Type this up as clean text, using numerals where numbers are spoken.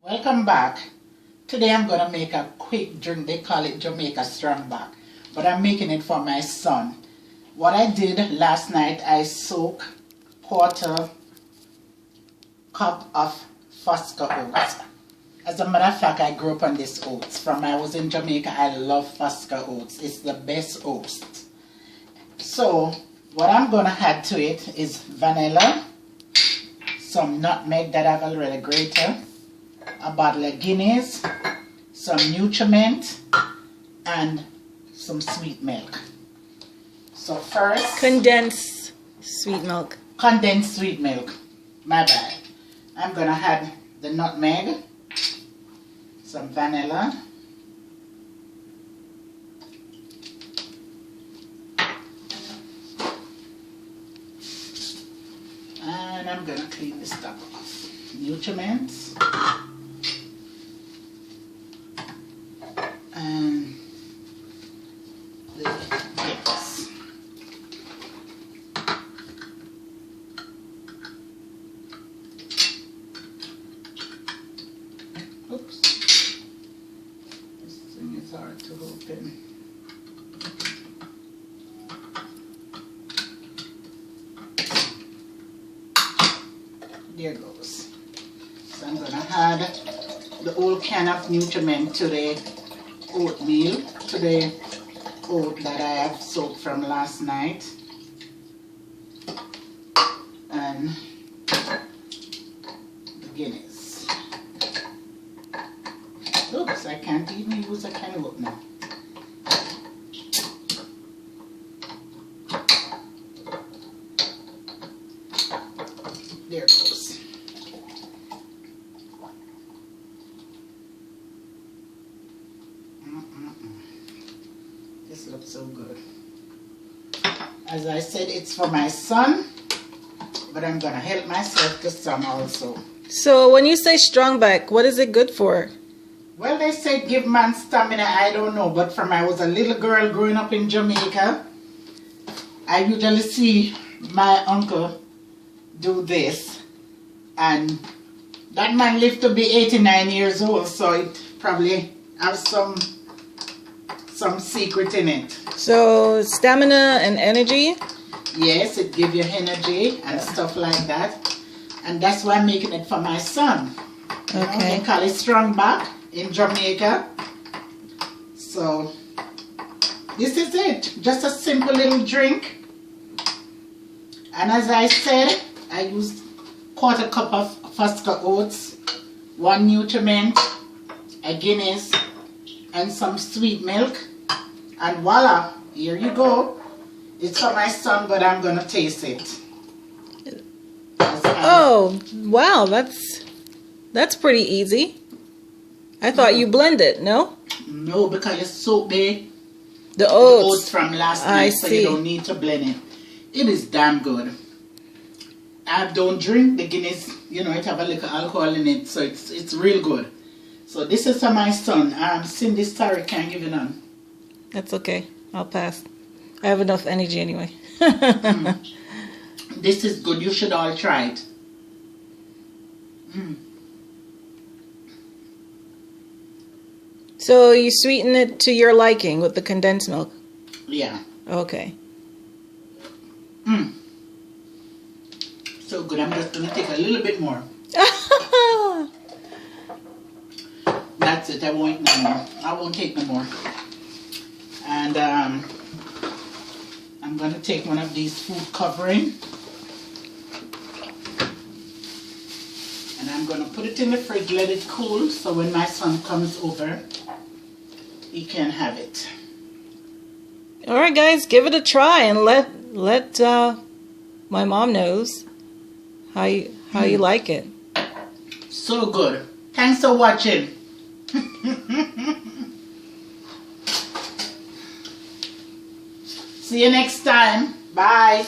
Welcome back. Today I'm going to make a quick drink. They call it Jamaica Strongback, but I'm making it for my son. What I did last night, I soaked 1/4 cup of Fosca oats. As a matter of fact, I grew up on this oats. From I was in Jamaica, I love Fosca oats. It's the best oats. So what I'm going to add to it is vanilla, some nutmeg that I've already grated, a bottle of Guinness, some nutriment, and some sweet milk. So first, condensed sweet milk. Condensed sweet milk. My bad. I'm gonna add the nutmeg, some vanilla, and I'm gonna clean this stuff off. Nutriments. And the Guinness. Oops. This thing is hard to open. There goes. So I'm going to add the whole can of nutriment to the oatmeal, to the oat that I have soaked from last night, and the Guinness. Oops, I can't even use a can opener. There goes. This looks so good. As I said, it's for my son, but I'm gonna help myself to some also. So when you say strongback, what is it good for? Well, they say give man stamina. I don't know, but from I was a little girl growing up in Jamaica, I usually see my uncle do this, and that man lived to be 89 years old, so it probably has some secret in it. So stamina and energy? Yes, it gives you energy and stuff like that. And that's why I'm making it for my son. You know, they call it Strongback in Jamaica. So this is it. Just a simple little drink. And as I said, I used 1/4 cup of Fosca oats, 1 nutriment, a Guinness, and some sweet milk, and voila, here you go. It's for my son, but I'm gonna taste it. Oh wow, that's pretty easy. I thought you blend it. No, because you soak the oats. oats from last night, so you don't need to blend it. It is damn good. I don't drink the Guinness, you know, it have a little alcohol in it, so it's real good. So this is for my son. Cindy, sorry, can't give it on. That's okay. I'll pass. I have enough energy anyway. This is good. You should all try it. So you sweeten it to your liking with the condensed milk? Yeah. Okay. So good. I'm just going to take a little bit more. That's it. I won't no more. I won't take no more. And I'm going to take one of these food covering. And I'm going to put it in the fridge, let it cool, so when my son comes over, he can have it. All right, guys, give it a try and let my mom knows how you like it. So good. Thanks for watching. See you next time. Bye.